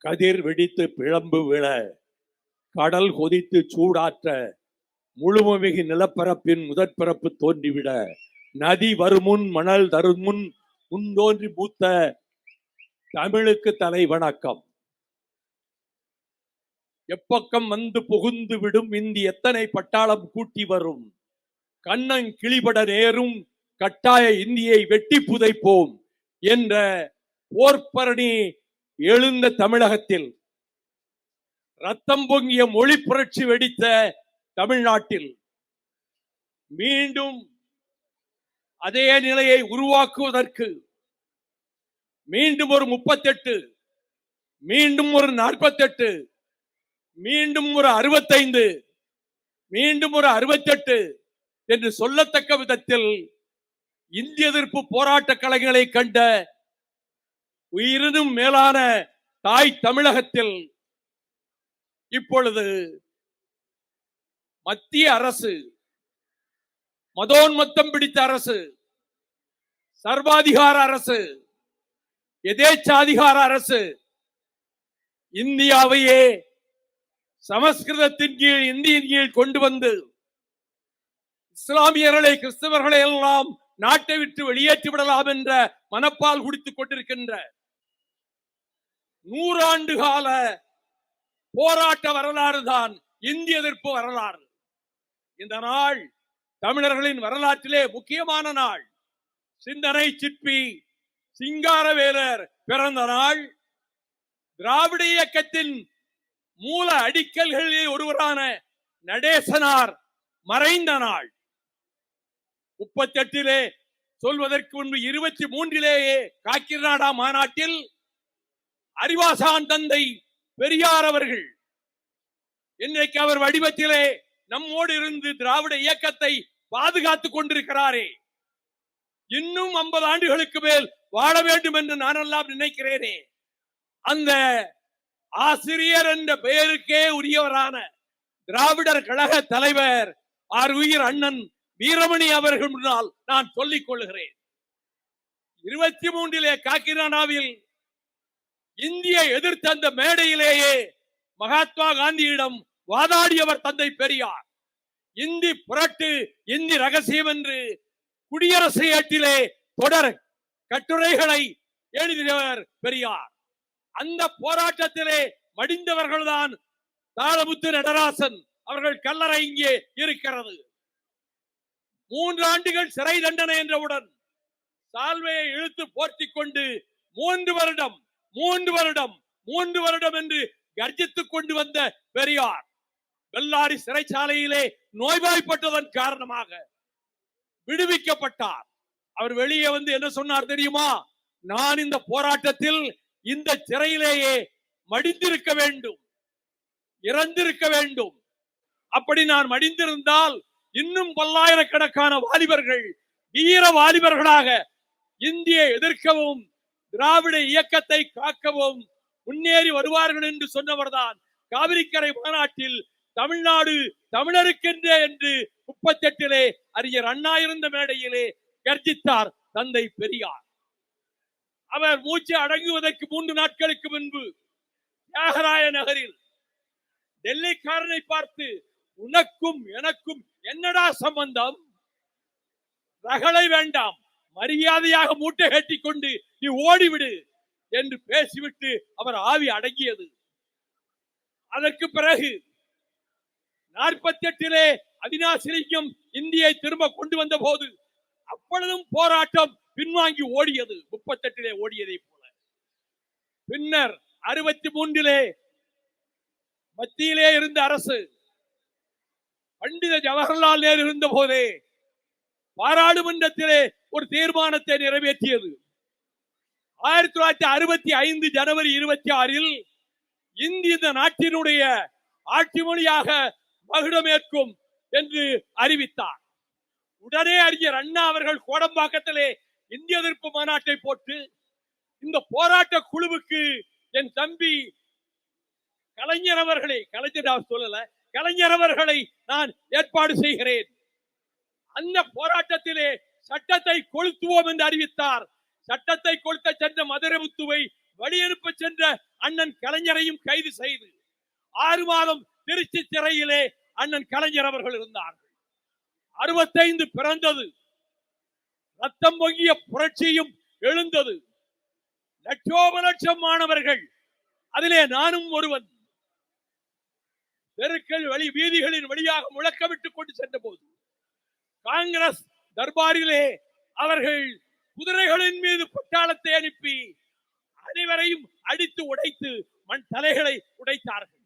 கதிர் வெடித்து பிழம்பு விழ, கடல் கொதித்து சூடாற்ற, முழுமைமிகு நிலப்பரப்பின் முதற்பிறப்பு தோன்றிவிட, நதி வருமுன் மணல் தருமுன் முன்தோன்றி பூத்த தமிழுக்கு தலை வணக்கம். எப்பக்கம் வந்து புகுந்து விடும் இந்தி எத்தனை பட்டாளம் கூட்டி வரும், கண்ணன் கிளிபட நேரும் கட்டாய இந்தியை வெட்டி புதைப்போம் என்ற போர்ப்பரணி எழுந்த தமிழகத்தில், ரத்தம் பொங்கிய மொழி புரட்சி வெடித்த தமிழ்நாட்டில் மீண்டும் அதே நிலையை உருவாக்குவதற்கு மீண்டும் ஒரு 38, மீண்டும் ஒரு 48, மீண்டும் ஒரு 65, மீண்டும் ஒரு 68 என்று சொல்லத்தக்க விதத்தில் இந்திய எதிர்ப்பு போராட்ட கலைகளை கண்ட உயிரினும் மேலான தாய் தமிழகத்தில் இப்பொழுது மத்திய அரசு, மதோன்மத்தம் பிடித்த அரசு, சர்வாதிகார அரசு, எதேச்சாதிகார அரசு இந்தியாவையே சமஸ்கிருதத்தின் கீழ், இந்தியின் கீழ் கொண்டு வந்து இஸ்லாமியர்களை, கிறிஸ்தவர்களை எல்லாம் நாட்டை விட்டு வெளியேற்றி விடலாம் என்ற மனப்பால் குடித்துக் கொண்டிருக்கின்ற 100 ஆண்டு கால போராட்ட வரலாறு தான் இந்திய எதிர்ப்பு வரலாறு. இந்த நாள் தமிழர்களின் வரலாற்றிலே முக்கியமான நாள். சிந்தனை சிற்பி சிங்காரவேலர் பிறந்த நாள். திராவிட இயக்கத்தின் மூல அடிக்கல்களில் ஒருவரான நடேசனார் மறைந்த நாள். 38 சொல்வதற்கு முன்பு 23 காக்கிநாடா மாநாட்டில் அறிவாசான் தந்தை பெரியார் அவர்கள் இன்றைக்கு அவர் வடிவத்திலே நம்மோடு இருந்து திராவிட இயக்கத்தை பாதுகாத்துக் கொண்டிருக்கிறாரே, இன்னும் 50 ஆண்டுகளுக்கு மேல் வாழ வேண்டும் என்று நான் எல்லாம் நினைக்கிறேனே, அந்த ஆசிரியர் என்ற பெயருக்கே உரியவரான திராவிடர் கழக தலைவர் ஆருயிர் அண்ணன் வீரமணி அவர்கள் முன்னால் நான் சொல்லிக் கொள்கிறேன். 23 காக்கிநாடாவில் இந்திய எதிர்த்த அந்த மேடையிலேயே மகாத்மா காந்தியிடம் வாதாடியவர் தந்தை பெரியார். இந்தி புரட்டு, இந்தி ரகசியம் என்று குடியரசு ஏட்டிலே தொடர் கட்டுரைகளை எழுதியவர் பெரியார். அந்த போராட்டத்திலே மடிந்தவர்கள்தான் தாளமுத்து நடராசன் அவர்கள் கல்லறை இங்கே இருக்கிறது. 3 ஆண்டுகள் சிறை தண்டனை என்றவுடன் சால்வையை இழுத்து போர்த்திக் கொண்டு 3 வருடம் 3 வருடம் 3 வருடம் என்று கர்ஜித்துக் கொண்டு வந்த பெரியார் பெல்லாரி சிறைச்சாலையிலே நோய்வாய்ப்பட்டதன் காரணமாக விடுவிக்கப்பட்டார். அவர் வெளியே வந்து என்ன சொன்னார் தெரியுமா? நான் இந்த போராட்டத்தில் இந்த சிறையிலேயே மடிந்திருக்க வேண்டும், இறந்திருக்க வேண்டும். அப்படி நான் மடிந்திருந்தால் இன்னும் பல்லாயிரக்கணக்கான வாலிபர்கள் வீர வாலிபர்களாக இந்தியை எதிர்க்கவும் திராவிட இயக்கத்தை காக்கவும் முன்னேறி வருவார்கள் என்று சொன்னவர்தான் காவிரிக்கரை மாநாட்டில் தமிழ்நாடு தமிழருக்கென்றே என்று 38 அறிஞர் அண்ணா இருந்த மேடையிலே கர்ஜித்தார் தந்தை பெரியார். அவர் மூச்சு அடங்குவதற்கு 3 நாட்களுக்கு முன்பு தியாகராய நகரில் டெல்லிக்காரனை பார்த்து, உனக்கும் எனக்கும் என்னடா சம்பந்தம், ரகளை வேண்டாம், மரியாதையாக மூட்டை கட்டிக் கொண்டு நீ ஓடிவிடு என்று பேசிவிட்டு அவர் ஆவி அடங்கியது. அதற்கு பிறகு 48 அவினாசிலிங்கம் இந்தியை திரும்ப கொண்டு வந்த போது அப்பொழுதும் போராட்டம் பின்வாங்கி ஓடியது, 38 ஓடியதை போல. பின்னர் 63 மத்தியிலே இருந்த அரசு பண்டித ஜவஹர்லால் நேரு இருந்த போதே பாராளுமன்றத்திலே ஒரு தீர்மானத்தை நிறைவேற்றியது. 1965 ஜனவரி 26 இந்தி இந்த நாட்டினுடைய ஆட்சி மொழியாக மகுடமேற்கும் என்று அறிவித்தார். உடனே அறிஞர் அண்ணா அவர்கள் கோடம்பாக்கத்திலே இந்திய எதிர்ப்பு மாநாட்டை போட்டு இந்த போராட்ட குழுவுக்கு என் தம்பி கலைஞர் அவர்களை, கலைஞர் அவர்களை நான் ஏற்பாடு செய்கிறேன். அந்த போராட்டத்திலே சட்டத்தை கொளுத்துவோம் என்று அறிவித்தார். சட்டத்தை கொளுத்த சென்ற மதுரமுத்துவை வழியனுப்ப சென்ற அண்ணன் கலைஞரையும் கைது செய்து 6 மாதம் திருச்சி சிறையிலே அண்ணன் கலைஞர் அவர்கள் இருந்தார்கள். 65 பிறந்தது, ரத்தம் பொங்கிய புரட்சியும் எழுந்தது. லட்சோப லட்சம் மாணவர்கள், அதிலே நானும் ஒருவன், தெருக்கள் வழி வீதிகளின் வழியாக முழக்கமிட்டுக் கொண்டு சென்ற போது காங்கிரஸ் தர்பாரிலே அவர்கள் குதிரைகளின் மீது பட்டாளத்தை அனுப்பி அனைவரையும் அடித்து உடைத்து மண் தலைகளை உடைத்தார்கள்.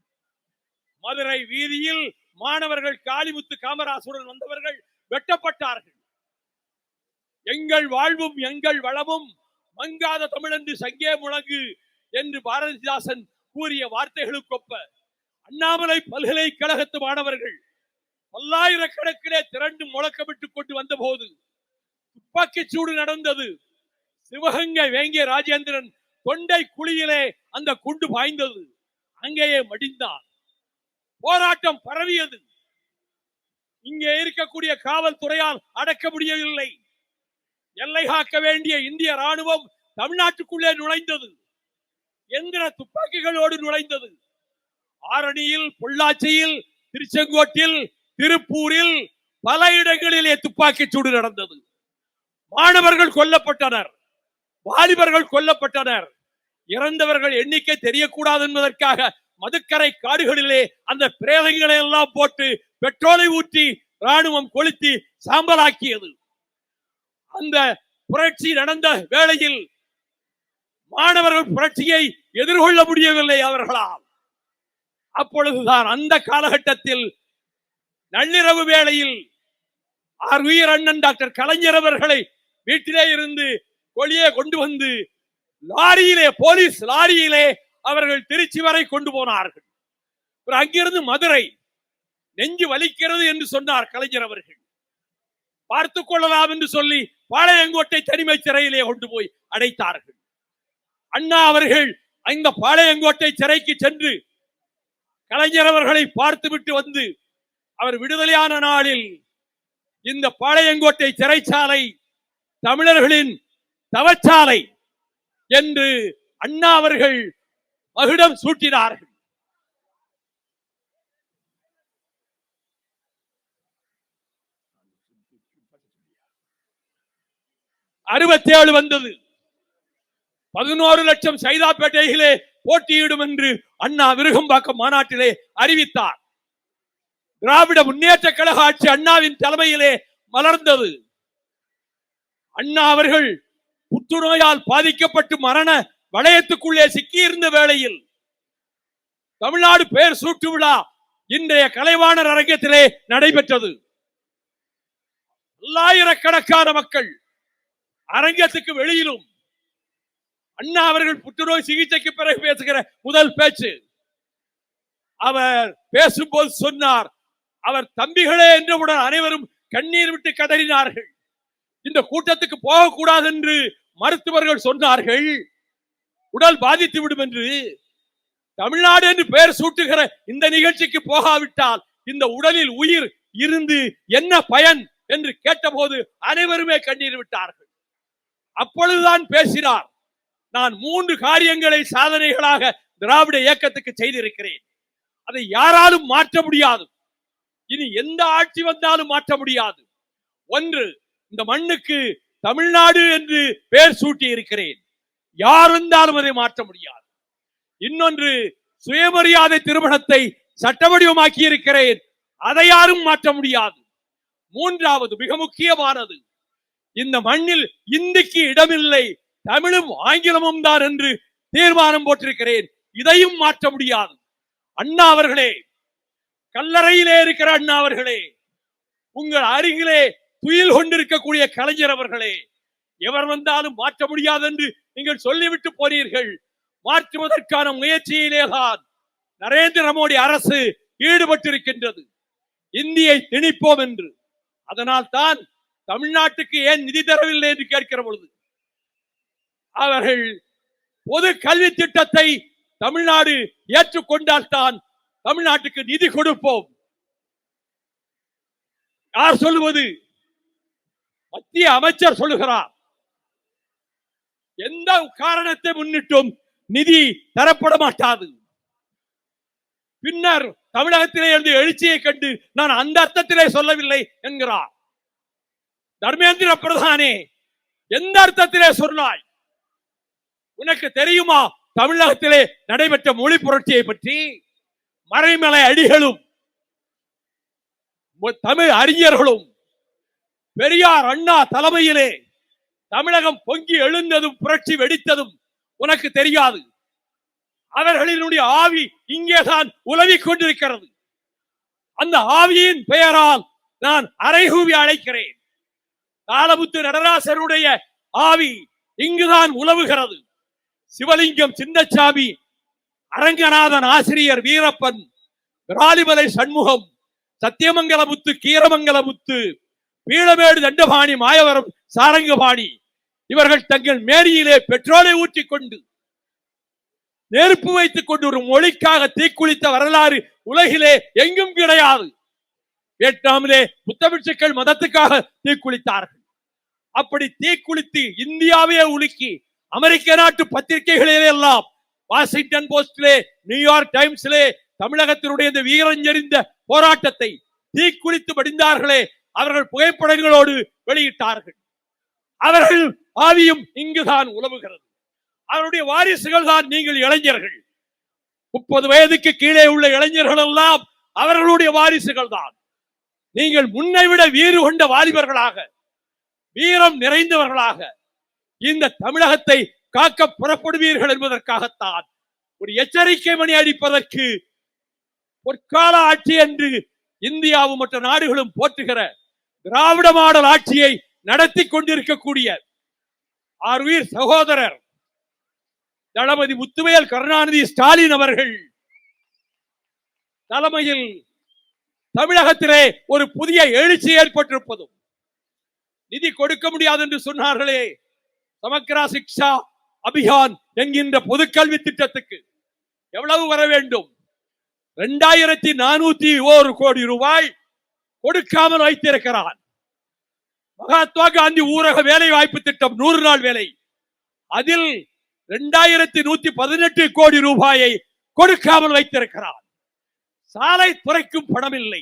மதுரை வீதியில் மாணவர்கள் காளிமுத்து காமராசுடன் வந்தவர்கள் வெட்டப்பட்டார்கள். எங்கள் வாழ்வும் எங்கள் வளமும் மங்காத தமிழென்று சங்கே முழங்கு என்று பாரதிதாசன் கூறிய வார்த்தைகளுக்கொப்ப அண்ணாமலை பல்கலைக்கழகத்து மாணவர்கள் பல்லாயிரக்கணக்கிலே திரண்டு முழக்கமிட்டுக் கொண்டு வந்த போது துப்பாக்கிச் சூடு நடந்தது. சிவகங்கை வேங்கிய ராஜேந்திரன் தொண்டை குழியிலே அந்த குண்டு பாய்ந்தது, அங்கேயே மடிந்தான். போராட்டம் பரவியது. இங்கே இருக்கக்கூடிய காவல்துறையால் அடக்க முடியவில்லை. எல்லை காக்க வேண்டிய இந்திய ராணுவம் தமிழ்நாட்டுக்குள்ளே நுழைந்தது, எந்திர துப்பாக்கிகளோடு நுழைந்தது. ஆரணியில், பொள்ளாச்சியில், திருச்செங்கோட்டில், திருப்பூரில் பல இடங்களிலே துப்பாக்கிச் சூடு நடந்தது. மாணவர்கள் கொல்லப்பட்டனர், வாலிபர்கள் கொல்லப்பட்டனர். இறந்தவர்கள் எண்ணிக்கை தெரியக்கூடாது என்பதற்காக மதுக்கரை காடுகளிலே அந்த பிரேதங்களை எல்லாம் போட்டு பெட்ரோலை ஊற்றி ராணுவம் கொளுத்தி சாம்பலாக்கியது. அந்த புரட்சி நடந்த வேளையில் மாணவர்கள் புரட்சியை எதிர்கொள்ள முடியவில்லை அவர்களால். அப்பொழுதுதான் அந்த காலகட்டத்தில் நள்ளிரவு வேளையில் உயிர் அண்ணன் டாக்டர் கலைஞர் அவர்களை வீட்டிலே இருந்து கொடியே கொண்டு வந்து லாரியிலே, போலீஸ் லாரியிலே அவர்கள் திருச்சி வரை கொண்டு போனார்கள். அங்கிருந்து மதுரை. நெஞ்சு வலிக்கிறது என்று சொன்னார் கலைஞர் அவர்கள். பார்த்துக் கொள்ளலாம் என்று சொல்லி பாளையங்கோட்டை தனிமை சிறையிலே கொண்டு போய் அடைத்தார்கள். அண்ணா அவர்கள் அந்த பாளையங்கோட்டை சிறைக்கு சென்று கலைஞர் அவர்களை பார்த்துவிட்டு வந்து அவர் விடுதலையான நாளில் இந்த பாளையங்கோட்டை சிறைச்சாலை தமிழர்களின் தவச்சாலை என்று அண்ணா அவர்கள் மகுடம் சூட்டினார்கள். அறுபத்தேழு வந்தது. 11 லட்சம் சைதாப்பேட்டையிலே போட்டியிடும் என்று அண்ணா விருகம்பாக்கம் மாநாட்டிலே அறிவித்தார். திராவிட முன்னேற்ற கழக ஆட்சி அண்ணாவின் தலைமையிலே மலர்ந்தது. அண்ணா அவர்கள் புற்றுநோயால் பாதிக்கப்பட்டு மரண வளையத்துக்குள்ளே சிக்கியிருந்த வேளையில் தமிழ்நாடு பெயர் சூட்டு விழா இன்றைய கலைவாணர் அரங்கத்திலே நடைபெற்றது. பல்லாயிரக்கணக்கான மக்கள், அரங்கத்துக்கு வெளியிலும். அண்ணா அவர்கள் புற்றுநோய் சிகிச்சைக்கு பிறகு பேசுகிற முதல் பேச்சு. அவர் பேசும்போது சொன்னார், அவர் தம்பிகளே என்றவுடன் அனைவரும் கண்ணீர் விட்டு கதறினார்கள். இந்த கூட்டத்துக்கு போகக்கூடாது என்று மருத்துவர்கள் சொன்னார்கள், உடல் பாதித்து விடும் என்று. தமிழ்நாடு என்று பெயர் சூட்டுகிற இந்த நிகழ்ச்சிக்கு போகாவிட்டால் இந்த உடலில் உயிர் இருந்து என்ன பயன் என்று கேட்டபோது அனைவருமே கண்ணீர் விட்டார்கள். அப்பொழுதுதான் பேசினார், நான் 3 காரியங்களை சாதனைகளாக திராவிட இயக்கத்துக்கு செய்திருக்கிறேன். அதை யாராலும் மாற்ற முடியாது, இனி எந்த ஆட்சி வந்தாலும் மாற்ற முடியாது. ஒன்று, இந்த மண்ணுக்கு தமிழ்நாடு என்று பெயர் சூட்டி இருக்கிறேன், யார் வந்தாலும் அதை மாற்ற முடியாது. இன்னொன்று, சுயமரியாதை திருமணத்தை சட்ட வடிவமாக்கி இருக்கிறேன், அதை யாரும் மாற்ற முடியாது. மூன்றாவது, மிக முக்கியமானது, இந்த மண்ணில் இந்திக்கு இடமில்லை, தமிழும் ஆங்கிலமும் தான் என்று தீர்மானம் போட்டிருக்கிறேன், இதையும் மாற்ற முடியாது. அண்ணா அவர்களே, கல்லறையிலே இருக்கிற அண்ணா அவர்களே, உங்கள் அருகிலே துயில் கொண்டிருக்கக்கூடிய கலைஞர் அவர்களே, எவர் வந்தாலும் மாற்ற முடியாது என்று நீங்கள் சொல்லிவிட்டு போனீர்கள். மாற்றுவதற்கான முயற்சியிலேதான் நரேந்திர மோடி அரசு ஈடுபட்டிருக்கின்றது, இந்தியை திணிப்போம் என்று. அதனால் தான் தமிழ்நாட்டுக்கு ஏன் நிதி தரவில்லை என்று கேட்கிற பொழுது அவர்கள் பொது கல்வி திட்டத்தை தமிழ்நாடு ஏற்றுக்கொண்டால் தான் தமிழ்நாட்டுக்கு நிதி கொடுப்போம். யார் சொல்லுவது? மத்திய அமைச்சர் சொல்லுகிறார். எந்த காரணத்தை முன்னிட்டும் நிதி தரப்பட மாட்டாது. பின்னர் தமிழகத்திலே இருந்து எழுச்சியை கண்டு நான் அந்த அர்த்தத்திலே சொல்லவில்லை என்கிறார். தர்மேந்திர பிரதானே, எந்த அர்த்தத்திலே சொன்னாய்? உனக்கு தெரியுமா தமிழகத்திலே நடைபெற்ற மொழி புரட்சியை பற்றி? மறைமலை அடிகளும் தமிழ் அறிஞர்களும் பெரியார் அண்ணா தலைமையிலே தமிழகம் பொங்கி எழுந்ததும் புரட்சி வெடித்ததும் உனக்கு தெரியாது. அவர்களினுடைய ஆவி இங்கேதான் உலவிக் கொண்டிருக்கிறது. அந்த ஆவியின் பெயரால் நான் அறைகூவி அழைக்கிறேன். தாளமுத்து நடராசருடைய ஆவி இங்குதான் உலவுகிறது. சிவலிங்கம் சின்னசாமி, அரங்கநாதன் ஆசிரியர் வீரப்பன், விராலிமலை சண்முகம், சத்தியமங்கலமுத்து, கீரமங்கலமுத்து, பீளமேடு தண்டபாணி, மாயவரம் சாரங்கபாணி இவர்கள் தங்கள் மேரியிலே பெட்ரோலை ஊற்றிக்கொண்டு நெருப்பு வைத்துக் கொண்டு ஒரு மொழிக்காக தீக்குளித்த வரலாறு உலகிலே எங்கும் கிடையாது. வியட்நாமிலே புத்தபிட்சுக்கள் மதத்துக்காக தீக்குளித்தார்கள். அப்படி தீக்குளித்து இந்தியாவையே உலுக்கி அமெரிக்க நாட்டு பத்திரிகைகளிலே எல்லாம், வாஷிங்டன் போஸ்டிலே, நியூயார்க் டைம்ஸிலே தமிழகத்தினுடைய இந்த வீரஞ்செறிந்த போராட்டத்தை தீக்குளித்து படிந்தார்களே, அவர்கள் புகைப்படங்களோடு வெளியிட்டார்கள். அவர்கள் ஆவியும் இங்குதான் உலவுகிறது. அவருடைய வாரிசுகள் தான் நீங்கள் இளைஞர்கள். 30 வயதுக்கு கீழே உள்ள இளைஞர்கள் எல்லாம் அவர்களுடைய வாரிசுகள் தான். நீங்கள் முன்னை விட வீறு கொண்ட வாலிபர்களாக, வீரம் நிறைந்தவர்களாக இந்த தமிழகத்தை காக்க புறப்படுவீர்கள் என்பதற்காகத்தான் ஒரு எச்சரிக்கை மணி அடிப்பதற்கு பொற்கால ஆட்சி என்று இந்தியாவும் மற்ற நாடுகளும் போற்றுகிற திராவிட மாடல் ஆட்சியை நடத்தி கொண்டிருக்கக்கூடிய ஆர்வீர் சகோதரர் தளபதி முத்துவேல் கருணாநிதி ஸ்டாலின் அவர்கள் தலைமையில் தமிழகத்திலே ஒரு புதிய எழுச்சி ஏற்பட்டிருப்பதும், நிதி கொடுக்க முடியாது என்று சொன்னார்களே, சமக்ரா சிக்ஷா அபியான் என்கின்ற பொதுக்கல்வி திட்டத்துக்கு எவ்வளவு வர வேண்டும்? 2401 கோடி ரூபாய் கொடுக்காமல் வைத்திருக்கிறான். மகாத்மா காந்தி ஊரக வேலை வாய்ப்பு திட்டம் 100 நாள் வேலை, அதில் 2118 கோடி ரூபாயை கொடுக்காமல் வைத்திருக்கிறார். சாலை துறைக்கும் பணம் இல்லை,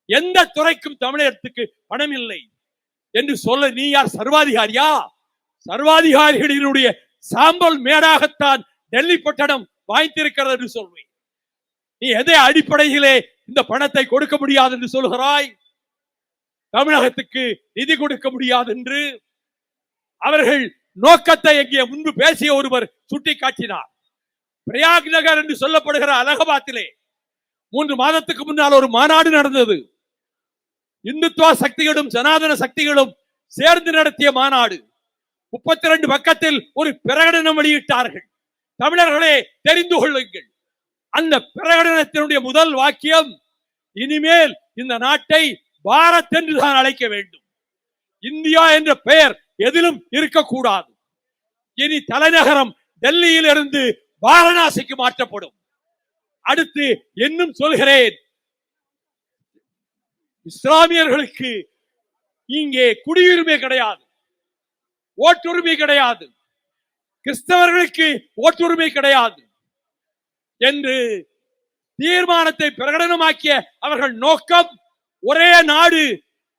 எந்த துறைக்கும் தமிழகத்துக்கு பணம் இல்லை என்று சொல்ல நீ யார்? சர்வாதிகாரியா? சர்வாதிகாரிகளினுடைய சாம்பல் மேடாகத்தான் டெல்லி பட்டணம் வாய்த்திருக்கிறது என்று சொல்வேன். நீ எதை அடிப்படையிலே இந்த பணத்தை கொடுக்க முடியாது என்று சொல்கிறாய்? தமிழகத்துக்கு நிதி கொடுக்க முடியாது என்று அவர்கள் நோக்கத்தை எங்கே முன்பு பேசிய ஒருவர் சுட்டிக்காட்டினார். பிரயாக் நகர் என்று சொல்லப்படுகிற அலகாபாத்திலே 3 மாதத்துக்கு முன்னால் ஒரு மாநாடு நடந்தது. இந்துத்துவ சக்திகளும் சனாதன சக்திகளும் சேர்ந்து நடத்திய மாநாடு. 32 பக்கத்தில் ஒரு பிரகடனம் வெளியிட்டார்கள். தமிழர்களே தெரிந்து கொள்ளுங்கள், அந்த பிரகடனத்தினுடைய முதல் வாக்கியம், இனிமேல் இந்த நாட்டை பாரத் என்று தான் அழைக்க வேண்டும், இந்தியா என்ற பெயர் எதிலும் இருக்கக்கூடாது. இனி தலைநகரம் டெல்லியில் இருந்து வாரணாசிக்கு மாற்றப்படும். அடுத்து இன்னும் சொல்கிறேன், இஸ்லாமியர்களுக்கு இங்கே குடியுரிமை கிடையாது, ஓட்டுரிமை கிடையாது, கிறிஸ்தவர்களுக்கு ஓட்டுரிமை கிடையாது என்று தீர்மானத்தை பிரகடனமாக்கிய அவர்கள் நோக்கம் ஒரே நாடு,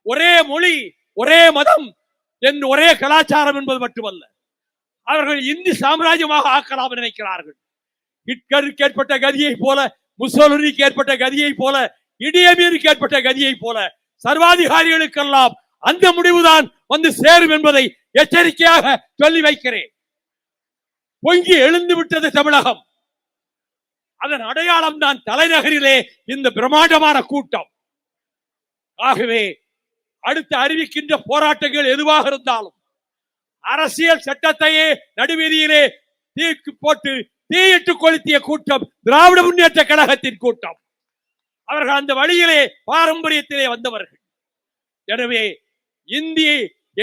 ஒரே மொழி, ஒரே மதம் என்று ஒரே கலாச்சாரம் என்பது மட்டுமல்ல, அவர்கள் இந்தி சாம்ராஜ்யமாக ஆக்கலாம் நினைக்கிறார்கள். ஹிட்லருக்கு ஏற்பட்ட கதியை போல, முசோலினிக்கு ஏற்பட்ட கதியை போல, இடியமீனுக்கு ஏற்பட்ட கதியை போல சர்வாதிகாரிகளுக்கெல்லாம் அந்த முடிவுதான் வந்து சேரும் என்பதை எச்சரிக்கையாக சொல்லி வைக்கிறேன். பொங்கி எழுந்து விட்டது தமிழகம். அதன் அடையாளம் தான் தலைநகரிலே இந்த பிரம்மாண்டமான கூட்டம். ஆகவே அடுத்து அறிவிக்கின்ற போராட்டங்கள் எதுவாக இருந்தாலும் அரசியல் சட்டத்தையே நடுவீதியிலே தீர்க்கு போட்டு தீயிட்டு கொளுத்திய கூட்டம் திராவிட முன்னேற்ற கழகத்தின் கூட்டம். அவர்கள் அந்த வழியிலே பாரம்பரியத்திலே வந்தவர்கள். எனவே இந்திய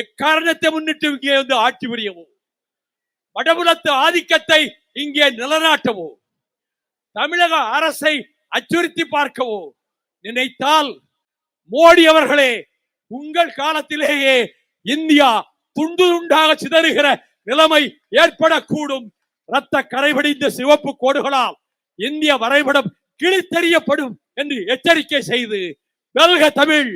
எக்காரணத்தை முன்னிட்டு இங்கே வந்து ஆட்சி புரியவோ, வடபுலத்து ஆதிக்கத்தை இங்கே நிலநாட்டவோ, தமிழக அரசை அச்சுறுத்தி பார்க்கவோ நினைத்தால், மோடி அவர்களே, உங்கள் காலத்திலேயே இந்தியா துண்டு துண்டாக சிதறுகிற நிலைமை ஏற்படக்கூடும். ரத்த கரைபடிந்த சிவப்பு கோடுகளால் இந்திய வரைபடம் கிழித்தெறியப்படும் என்று எச்சரிக்கை செய்து வெல்க தமிழ்,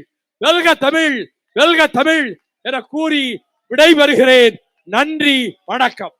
வெல்க தமிழ், வெல்க தமிழ் என கூறி விடைபெறுகிறேன். நன்றி, வணக்கம்.